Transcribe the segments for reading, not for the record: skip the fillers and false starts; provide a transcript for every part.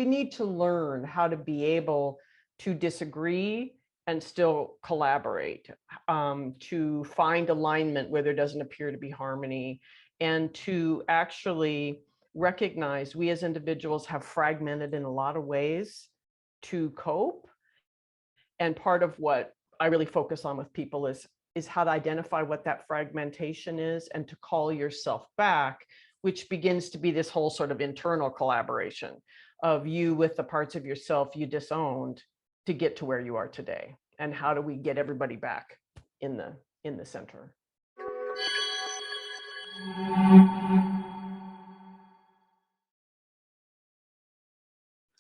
we need to learn how to be able to disagree and still collaborate, to find alignment where there doesn't appear to be harmony, and to actually recognize we as individuals have fragmented in a lot of ways to cope. And part of what I really focus on with people is how to identify what that fragmentation is and to call yourself back, which begins to be this whole sort of internal collaboration of you with the parts of yourself you disowned to get to where you are today. And how do we get everybody back in the center?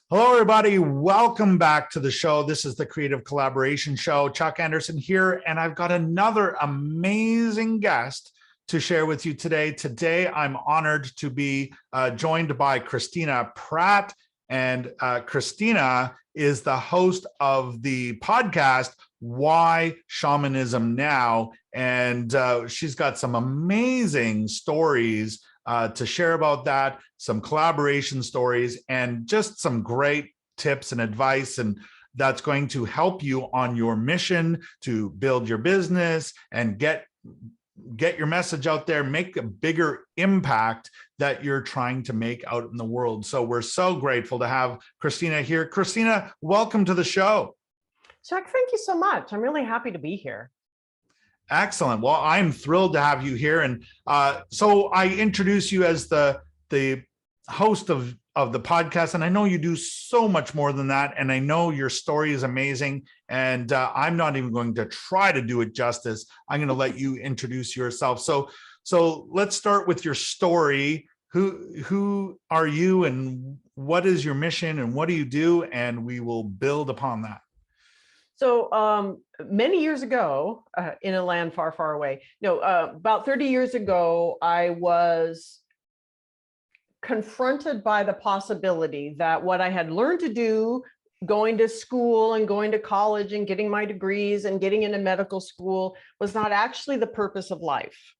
Hello, everybody. Welcome back to the show. This is the Creative Collaboration Show. Chuck Anderson here, and I've got another amazing guest to share with you today. Today, I'm honored to be joined by Christina Pratt, and Christina is the host of the podcast, Why Shamanism Now? And she's got some amazing stories to share about that, some collaboration stories, and just some great tips and advice. And that's going to help you on your mission to build your business and get your message out there, make a bigger impact that you're trying to make out in the world. So we're so grateful to have Christina here. Christina, welcome to the show. Chuck, thank you so much. I'm really happy to be here. Excellent. Well, I'm thrilled to have you here. And so I introduce you as the host of the podcast. And I know you do so much more than that. And I know your story is amazing. And I'm not even going to try to do it justice. I'm going to let you introduce yourself. So let's start with your story. Who are you and what is your mission and what do you do? And we will build upon that. So many years ago, in a land far, far away, about 30 years ago, I was confronted by the possibility that what I had learned to do, going to school and going to college and getting my degrees and getting into medical school, was not actually the purpose of life.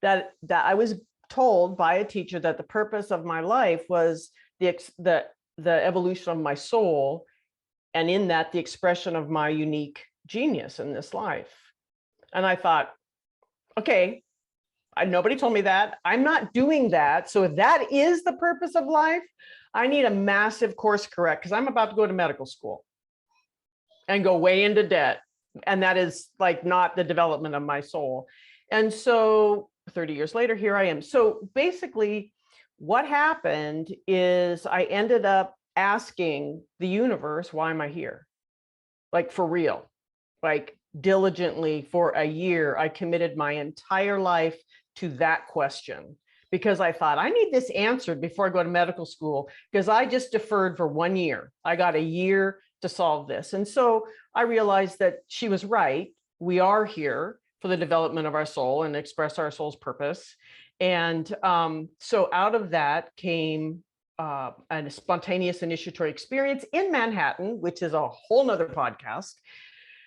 That I was told by a teacher that the purpose of my life was the evolution of my soul, and in that, the expression of my unique genius in this life. And I thought, okay, nobody told me that. I'm not doing that. So if that is the purpose of life, I need a massive course correct because I'm about to go to medical school and go way into debt. And that is like not the development of my soul. And so 30 years later, here I am. So basically what happened is I ended up asking the universe, why am I here? Like for real, like diligently for a year, I committed my entire life to that question because I thought I need this answered before I go to medical school because I just deferred for 1 year. I got a year to solve this. And so I realized that she was right. We are here for the development of our soul and express our soul's purpose. And so out of that came a spontaneous initiatory experience in Manhattan, which is a whole nother podcast,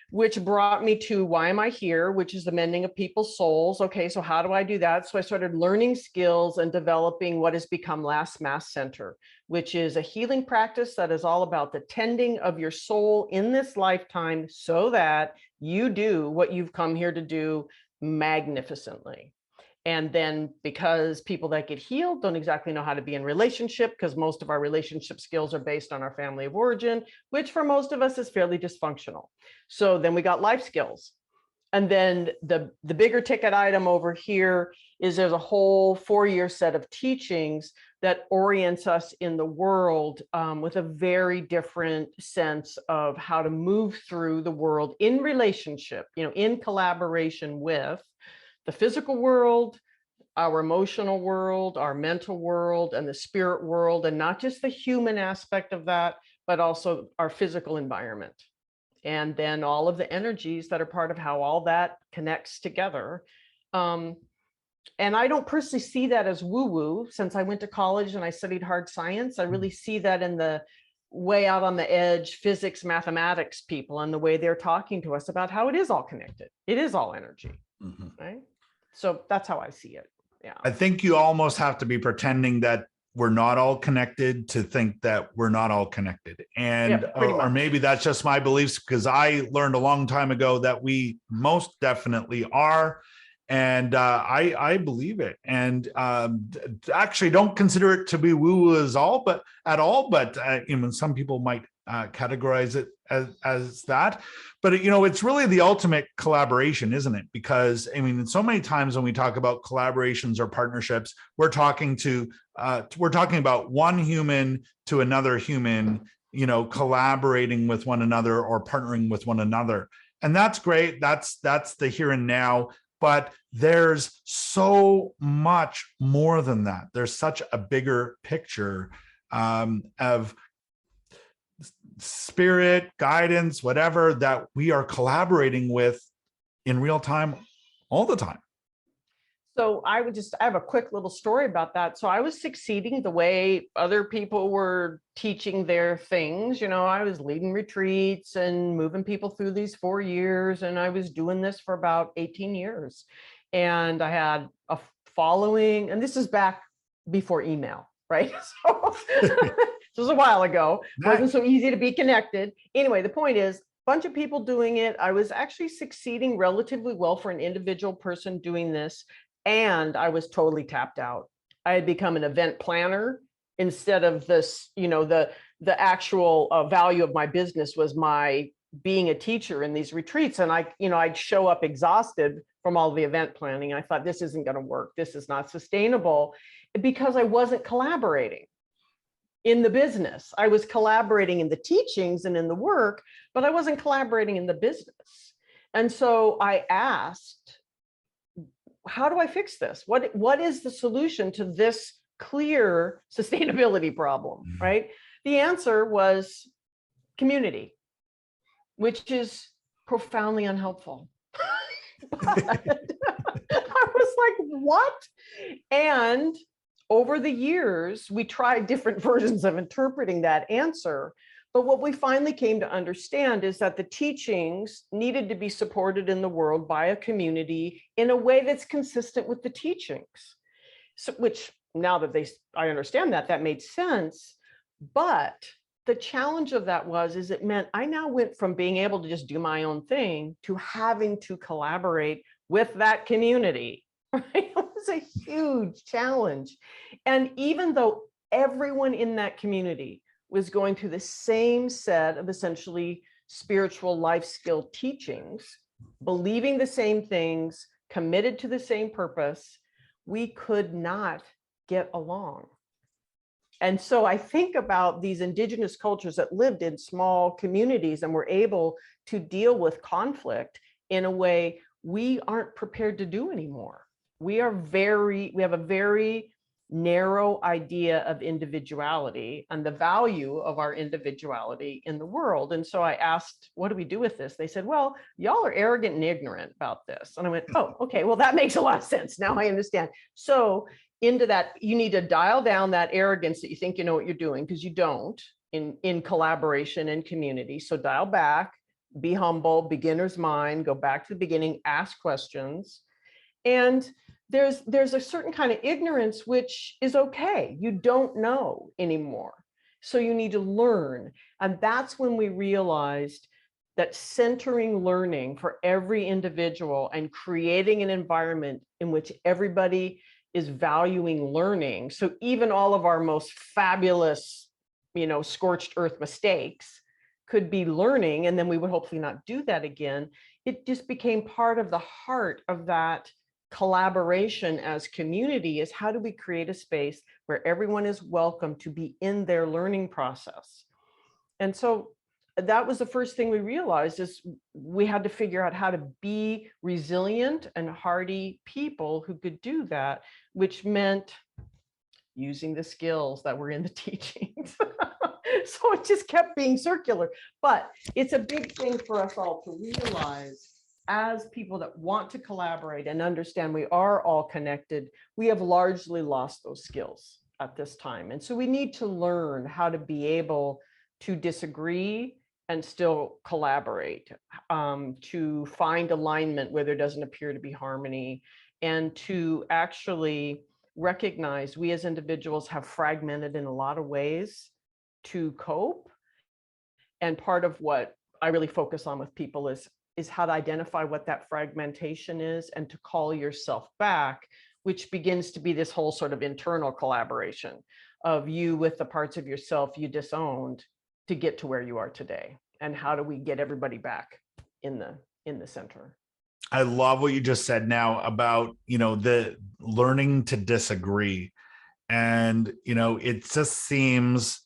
which brought me to why am I here, which is the mending of people's souls. Okay, so how do I do that? So I started learning skills and developing what has become Last Mass Center, which is a healing practice that is all about the tending of your soul in this lifetime so that you do what you've come here to do magnificently. And then because people that get healed don't exactly know how to be in relationship, because most of our relationship skills are based on our family of origin, which for most of us is fairly dysfunctional. So then we got life skills. And then the bigger ticket item over here is there's a whole 4-year set of teachings that orients us in the world with a very different sense of how to move through the world in relationship, in collaboration with the physical world, our emotional world, our mental world, and the spirit world, and not just the human aspect of that, but also our physical environment. And then all of the energies that are part of how all that connects together. And I don't personally see that as woo-woo. Since I went to college and I studied hard science, I really see that in the way out on the edge, physics, mathematics people, and the way they're talking to us about how it is all connected. It is all energy, right? So that's how I see it. Yeah. I think you almost have to be pretending that we're not all connected to think that we're not all connected. And Yeah, pretty or much. maybe that's just my beliefs, because I learned a long time ago that we most definitely are. And I believe it. And actually don't consider it to be woo-woo at all. But some people might categorize it as that. But it's really the ultimate collaboration, isn't it? Because so many times when we talk about collaborations or partnerships, we're talking about one human to another human, collaborating with one another or partnering with one another. And that's great. That's the here and now. But there's so much more than that. There's such a bigger picture of spirit, guidance, whatever, that we are collaborating with in real time all the time. So I have a quick little story about that. So I was succeeding the way other people were teaching their things. I was leading retreats and moving people through these 4 years. And I was doing this for about 18 years. And I had a following, and this is back before email, right? So this was a while ago. It wasn't so easy to be connected. Anyway, the point is, bunch of people doing it. I was actually succeeding relatively well for an individual person doing this. And I was totally tapped out. I had become an event planner instead of this, the actual value of my business was my being a teacher in these retreats. And I'd show up exhausted from all the event planning. I thought, this isn't going to work. This is not sustainable, because I wasn't collaborating in the business. I was collaborating in the teachings and in the work, but I wasn't collaborating in the business. And so I asked, how do I fix this? What is the solution to this clear sustainability problem, right? The answer was community, which is profoundly unhelpful. But I was like, what? And over the years, we tried different versions of interpreting that answer. But what we finally came to understand is that the teachings needed to be supported in the world by a community in a way that's consistent with the teachings. So, which now that I understand that made sense. But the challenge of that is it meant I now went from being able to just do my own thing to having to collaborate with that community. Right? It was a huge challenge. And even though everyone in that community was going through the same set of essentially spiritual life skill teachings, believing the same things, committed to the same purpose, we could not get along. And so I think about these indigenous cultures that lived in small communities and were able to deal with conflict in a way we aren't prepared to do anymore. We have a very narrow idea of individuality and the value of our individuality in the world. And so I asked, what do we do with this? They said, well, y'all are arrogant and ignorant about this. And I went, oh, okay, well, that makes a lot of sense. Now I understand. So into that, you need to dial down that arrogance that you think you know what you're doing, because you don't in collaboration and community. So dial back, be humble, beginner's mind, go back to the beginning, ask questions. And there's a certain kind of ignorance, which is okay. You don't know anymore. So you need to learn. And that's when we realized that centering learning for every individual and creating an environment in which everybody is valuing learning. So even all of our most fabulous, scorched earth mistakes could be learning, and then we would hopefully not do that again. It just became part of the heart of that collaboration as community, is how do we create a space where everyone is welcome to be in their learning process. And so that was the first thing we realized, is we had to figure out how to be resilient and hardy people who could do that, which meant using the skills that were in the teachings. So it just kept being circular. But it's a big thing for us all to realize, as people that want to collaborate and understand we are all connected, we have largely lost those skills at this time. And so we need to learn how to be able to disagree and still collaborate, to find alignment where there doesn't appear to be harmony, and to actually recognize we as individuals have fragmented in a lot of ways to cope. And part of what I really focus on with people is how to identify what that fragmentation is and to call yourself back, which begins to be this whole sort of internal collaboration of you with the parts of yourself you disowned to get to where you are today. And how do we get everybody back in the center? I love what you just said now about, the learning to disagree. And, it just seems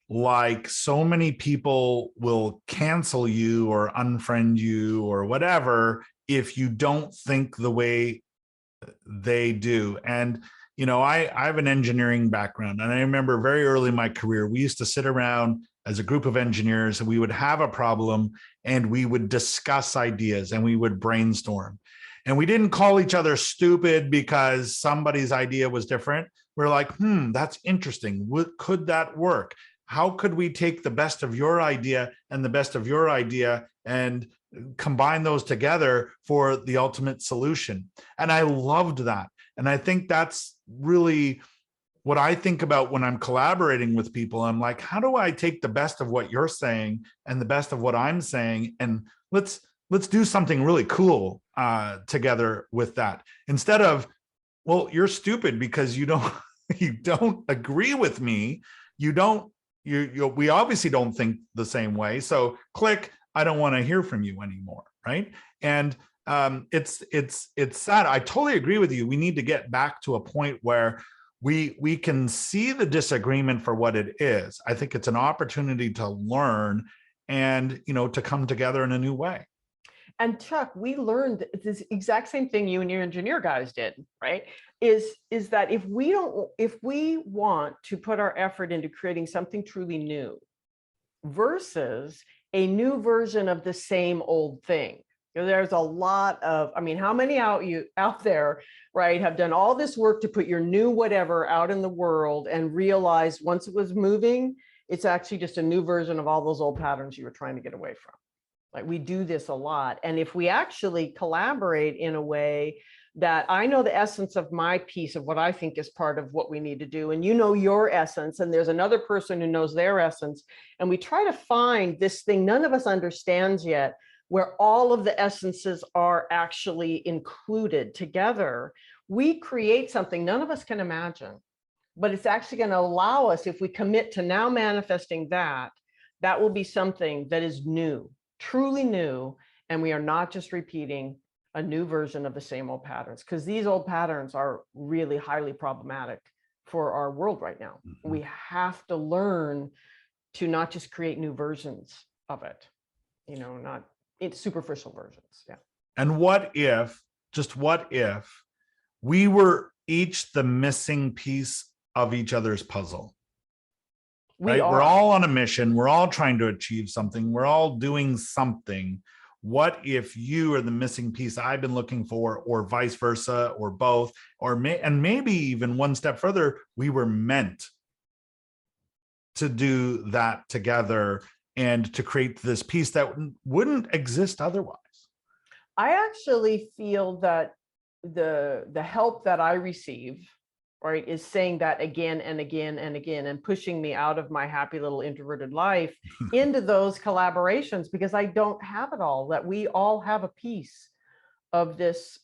like so many people will cancel you or unfriend you or whatever if you don't think the way they do. And I have an engineering background, and I remember very early in my career, we used to sit around as a group of engineers and we would have a problem and we would discuss ideas and we would brainstorm. And we didn't call each other stupid because somebody's idea was different. We're like, that's interesting. Could that work? How could we take the best of your idea and the best of your idea and combine those together for the ultimate solution? And I loved that. And I think that's really what I think about when I'm collaborating with people. I'm like, how do I take the best of what you're saying and the best of what I'm saying, and let's do something really cool together with that, instead of, well, you're stupid because you don't agree with me. We obviously don't think the same way. So click, I don't want to hear from you anymore. Right. And it's sad. I totally agree with you. We need to get back to a point where we can see the disagreement for what it is. I think it's an opportunity to learn and, to come together in a new way. And Chuck, we learned this exact same thing you and your engineer guys did, right? Is that if we want to put our effort into creating something truly new versus a new version of the same old thing, there's a lot of, how many out there, right, have done all this work to put your new whatever out in the world and realized once it was moving, it's actually just a new version of all those old patterns you were trying to get away from. Like, we do this a lot. And if we actually collaborate in a way that I know the essence of my piece of what I think is part of what we need to do, and you know your essence, and there's another person who knows their essence, and we try to find this thing none of us understands yet, where all of the essences are actually included together, we create something none of us can imagine. But it's actually going to allow us, if we commit to now manifesting that will be something that is new, truly new, and we are not just repeating a new version of the same old patterns, because these old patterns are really highly problematic for our world right now. Mm-hmm. We have to learn to not just create new versions of it, not it's superficial versions. Yeah. And what if we were each the missing piece of each other's puzzle? Right? We're all on a mission. We're all trying to achieve something. We're all doing something. What if you are the missing piece I've been looking for, or vice versa, or both, and maybe even one step further, we were meant to do that together and to create this piece that wouldn't exist otherwise. I actually feel that the help that I receive, right, is saying that again and again and again, and pushing me out of my happy little introverted life into those collaborations, because I don't have it all, that we all have a piece of this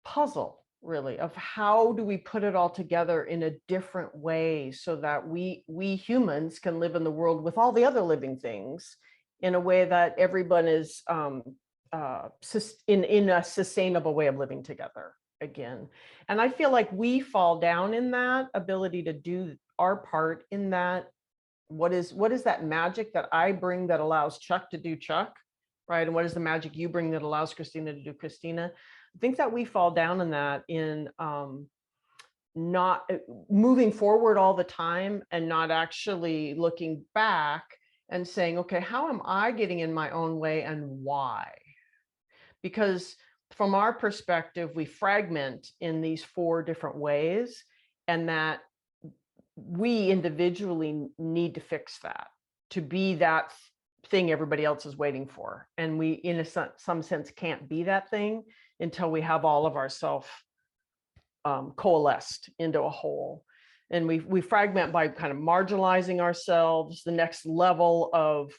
puzzle, really, of how do we put it all together in a different way so that we humans can live in the world with all the other living things in a way that everyone is in a sustainable way of living together again. And I feel like we fall down in that ability to do our part in that. What is that magic that I bring that allows Chuck to do Chuck, right? And what is the magic you bring that allows Christina to do Christina? I think that we fall down in that, in not moving forward all the time and not actually looking back and saying, okay, how am I getting in my own way and why? Because from our perspective, we fragment in these 4 different ways, and that we individually need to fix that to be that thing everybody else is waiting for. And we, in some sense, can't be that thing until we have all of ourself coalesced into a whole. And we fragment by kind of marginalizing ourselves. The next level of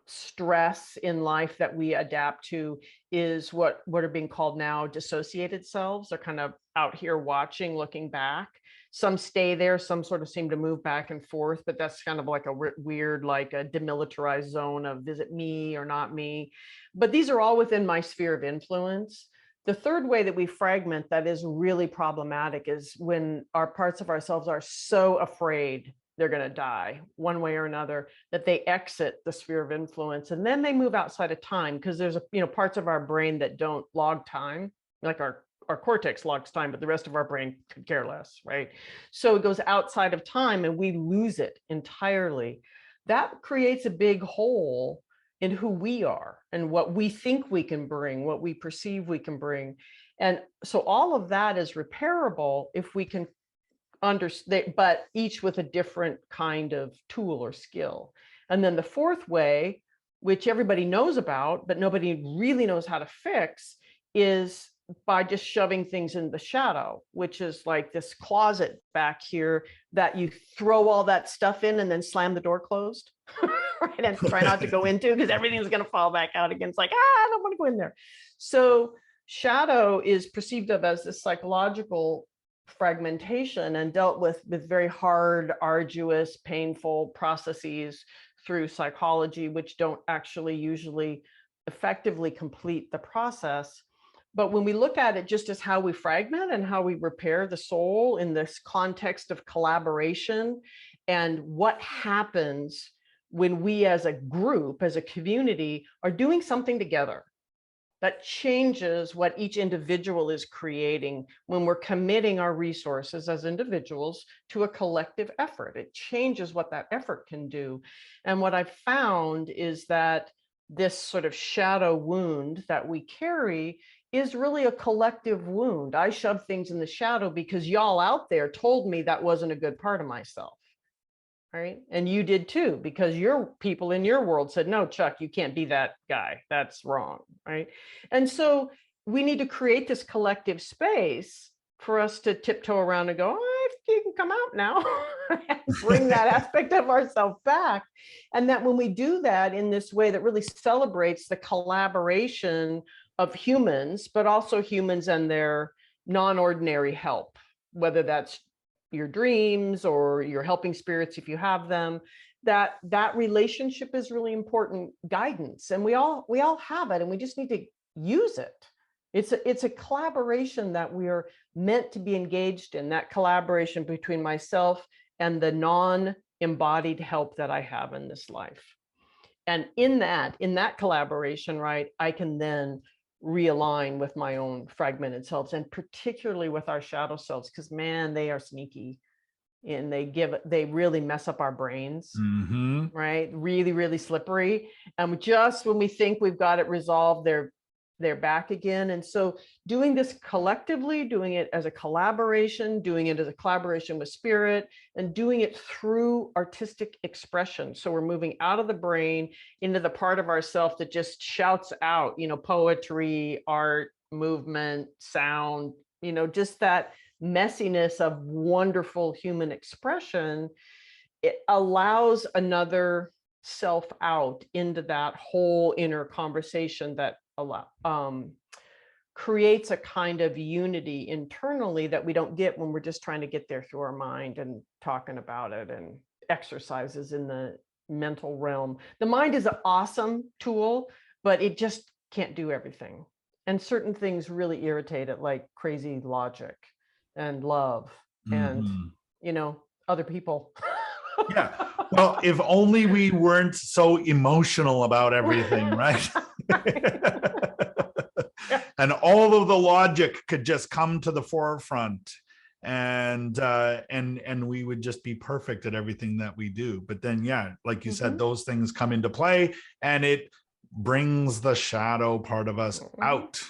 stress in life that we adapt to is what are being called now dissociated selves. They're kind of out here watching, looking back. Some stay there, some sort of seem to move back and forth, but that's kind of like a weird, like a demilitarized zone of is it me or not me? But these are all within my sphere of influence. The third way that we fragment that is really problematic is when our parts of ourselves are so afraid they're going to die one way or another that they exit the sphere of influence, and then they move outside of time, because there's parts of our brain that don't log time, like our cortex logs time, but the rest of our brain could care less, right? So it goes outside of time and we lose it entirely. That creates a big hole in who we are and what we think we can bring, what we perceive we can bring. And so all of that is repairable if we can understand, but each with a different kind of tool or skill. And then the fourth way, which everybody knows about, but nobody really knows how to fix, is by just shoving things in the shadow, which is like this closet back here that you throw all that stuff in and then slam the door closed, right? And try not to go into, because everything's going to fall back out again. It's like, I don't want to go in there. So shadow is perceived of as this psychological fragmentation and dealt with very hard, arduous, painful processes through psychology, which don't actually usually effectively complete the process. But when we look at it just as how we fragment and how we repair the soul in this context of collaboration, and what happens when we as a group, as a community, are doing something together that changes what each individual is creating, when we're committing our resources as individuals to a collective effort. It changes what that effort can do. And what I've found is that this sort of shadow wound that we carry is really a collective wound. I shove things in the shadow because y'all out there told me that wasn't a good part of myself. Right. And you did too, because your people in your world said, no, Chuck, you can't be that guy. That's wrong. Right. And so we need to create this collective space for us to tiptoe around and go, oh, you can come out now and bring that aspect of ourselves back. And that when we do that in this way that really celebrates the collaboration of humans, but also humans and their non-ordinary help, whether that's your dreams or your helping spirits, if you have them, that relationship is really important guidance. And we all have it, and we just need to use it. It's a collaboration that we are meant to be engaged in, that collaboration between myself and the non-embodied help that I have in this life. And in that collaboration, right, I can then realign with my own fragmented selves, and particularly with our shadow selves, because man, they are sneaky and they really mess up our brains. Mm-hmm. Right? Really, really slippery. And just when we think we've got it resolved, they're back again. And so doing this collectively, doing it as a collaboration, doing it as a collaboration with spirit, and doing it through artistic expression. So we're moving out of the brain into the part of ourself that just shouts out, poetry, art, movement, sound, just that messiness of wonderful human expression. It allows another self out into that whole inner conversation that creates a kind of unity internally that we don't get when we're just trying to get there through our mind and talking about it and exercises in the mental realm. The mind is an awesome tool, but it just can't do everything. And certain things really irritate it, like crazy logic and love and, other people. Yeah. Well, if only we weren't so emotional about everything, right? And all of the logic could just come to the forefront, and we would just be perfect at everything that we do. But then, yeah, like you said, those things come into play, and it brings the shadow part of us out.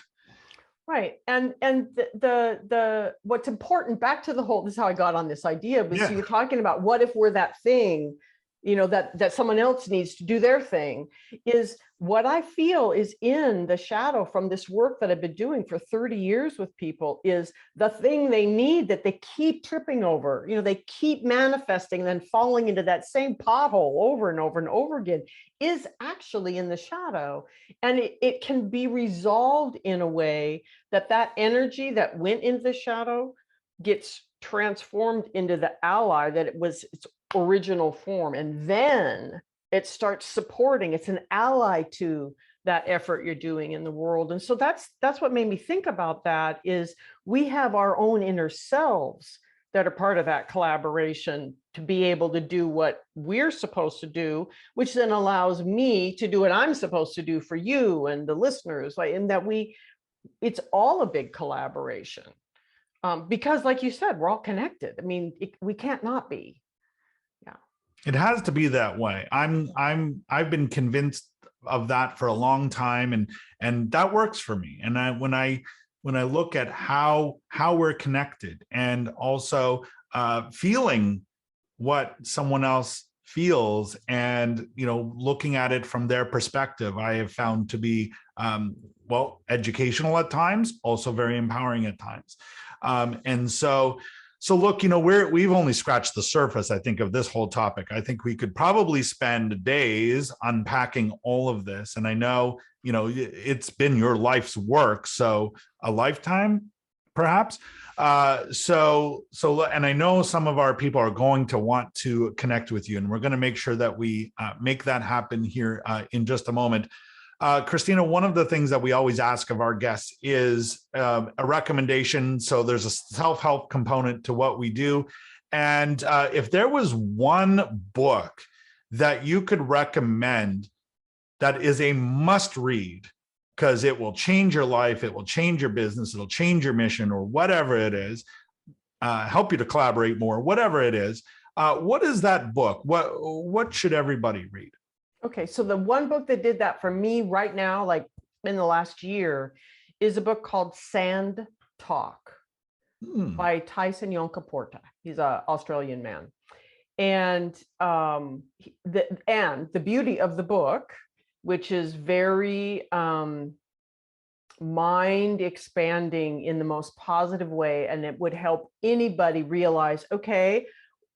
Right. And the what's important, back to the whole, this is how I got on this idea, was you're talking about what if we're that thing that someone else needs to do their thing, is what I feel is in the shadow from this work that I've been doing for 30 years with people, is the thing they need that they keep tripping over. They keep manifesting, then falling into that same pothole over and over and over again, is actually in the shadow. And it can be resolved in a way that energy that went into the shadow gets transformed into the ally that it was its original form, and then it starts supporting. It's an ally to that effort you're doing in the world. And so that's what made me think about that, is we have our own inner selves that are part of that collaboration to be able to do what we're supposed to do, which then allows me to do what I'm supposed to do for you and the listeners, and that it's all a big collaboration. Because like you said, we're all connected. I mean, we can't not be. Yeah. It has to be that way. I've been convinced of that for a long time, and that works for me. And when I look at how we're connected, and also feeling what someone else feels, and looking at it from their perspective, I have found to be educational at times, also very empowering at times. And so look, we've only scratched the surface, I think, of this whole topic. I think we could probably spend days unpacking all of this. And I know, it's been your life's work, so a lifetime, perhaps. And I know some of our people are going to want to connect with you, and we're going to make sure that we make that happen here in just a moment. Christina, one of the things that we always ask of our guests is a recommendation. So there's a self-help component to what we do. And if there was one book that you could recommend that is a must read, because it will change your life, it will change your business, it'll change your mission, or whatever it is, help you to collaborate more, whatever it is, what is that book? What should everybody read? Okay, so the one book that did that for me right now, like in the last year, is a book called Sand Talk by Tyson Yonkaporta. He's an Australian man. And the beauty of the book, which is very mind expanding in the most positive way, and it would help anybody realize, okay,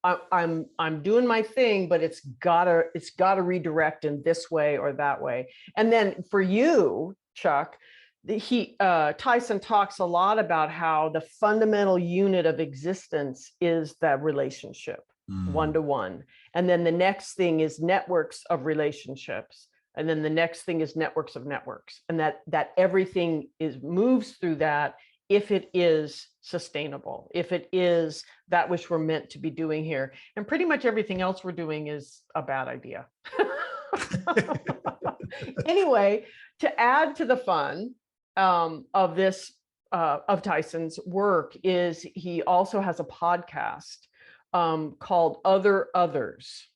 I'm doing my thing, but it's gotta redirect in this way or that way. And then for you, Chuck, Tyson talks a lot about how the fundamental unit of existence is that relationship, one-to-one. And then the next thing is networks of relationships. And then the next thing is networks of networks. And that everything moves through that, if it is sustainable, if it is that which we're meant to be doing here. And pretty much everything else we're doing is a bad idea. Anyway, to add to the fun of this, of Tyson's work, is he also has a podcast called Other Others.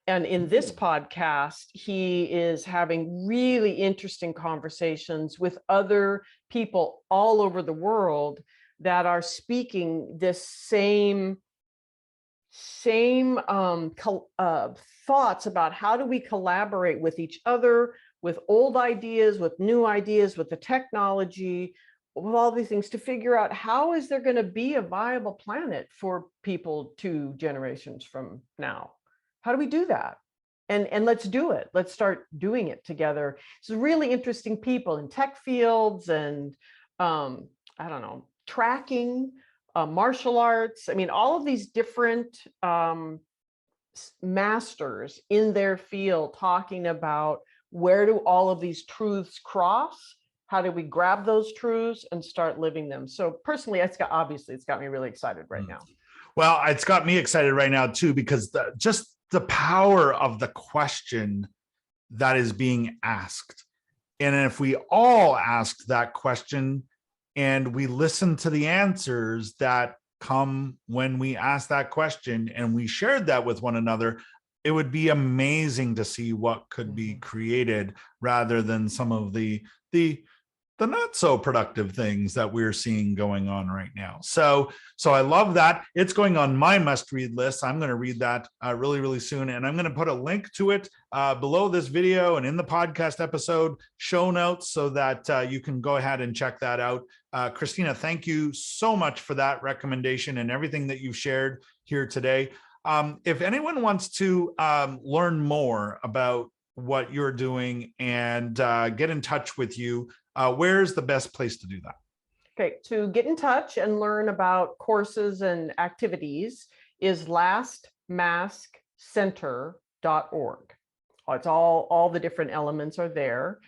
And in this podcast, he is having really interesting conversations with other people all over the world that are speaking this same thoughts about how do we collaborate with each other, with old ideas, with new ideas, with the technology, with all these things, to figure out how is there going to be a viable planet for people 2 generations from now. How do we do that? And let's do it. Let's start doing it together. So really interesting people in tech fields and, I don't know, tracking, martial arts. I mean, all of these different masters in their field talking about where do all of these truths cross? How do we grab those truths and start living them? So personally, it's got me really excited right now. Well, it's got me excited right now too, because just the power of the question that is being asked. And if we all asked that question and we listen to the answers that come when we ask that question, and we shared that with one another, it would be amazing to see what could be created, rather than some of the the not so productive things that we're seeing going on right now. So I love that. It's going on my must read list. I'm going to read that really, really soon. And I'm going to put a link to it below this video and in the podcast episode show notes so that you can go ahead and check that out. Christina, thank you so much for that recommendation and everything that you've shared here today. If anyone wants to learn more about what you're doing and get in touch with you, where's the best place to do that? Okay, to get in touch and learn about courses and activities is lastmaskcenter.org. It's all the different elements are there.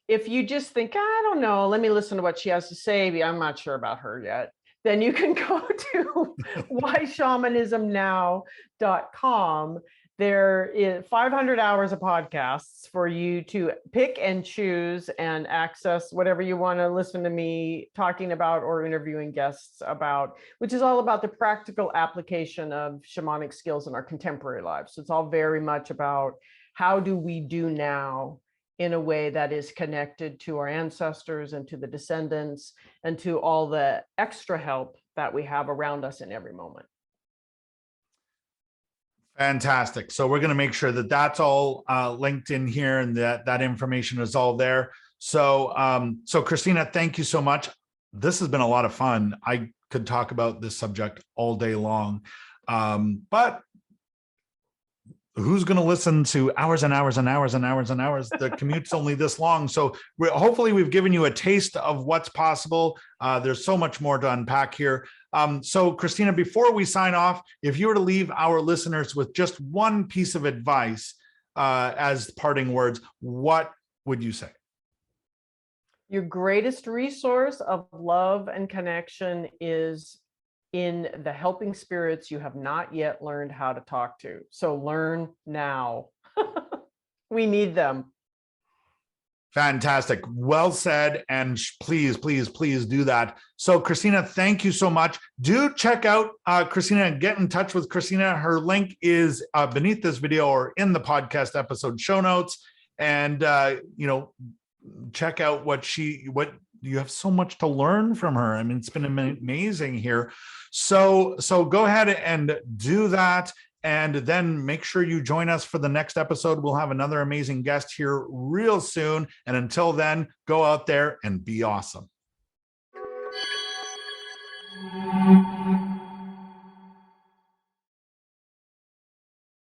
If you just think, I don't know, let me listen to what she has to say, I'm not sure about her yet, then you can go to whyshamanismnow.com. There is 500 hours of podcasts for you to pick and choose and access whatever you want to listen to me talking about or interviewing guests about, which is all about the practical application of shamanic skills in our contemporary lives. So it's all very much about how do we do now in a way that is connected to our ancestors and to the descendants and to all the extra help that we have around us in every moment. Fantastic. So we're going to make sure that that's all linked in here and that information is all there. So, so Christina, thank you so much. This has been a lot of fun. I could talk about this subject all day long, but who's going to listen to hours and hours and hours and hours and hours? The commute's only this long. So hopefully we've given you a taste of what's possible. There's so much more to unpack here. So Christina, before we sign off, if you were to leave our listeners with just one piece of advice as parting words, what would you say? Your greatest resource of love and connection is in the helping spirits you have not yet learned how to talk to. So learn now. We need them. Fantastic. Well said. And please, please, please do that. So Christina, thank you so much. Do check out Christina and get in touch with Christina. Her link is beneath this video or in the podcast episode show notes. And, check out what you have so much to learn from her. I mean, it's been amazing here. So go ahead and do that. And then make sure you join us for the next episode. We'll have another amazing guest here real soon. And until then, go out there and be awesome.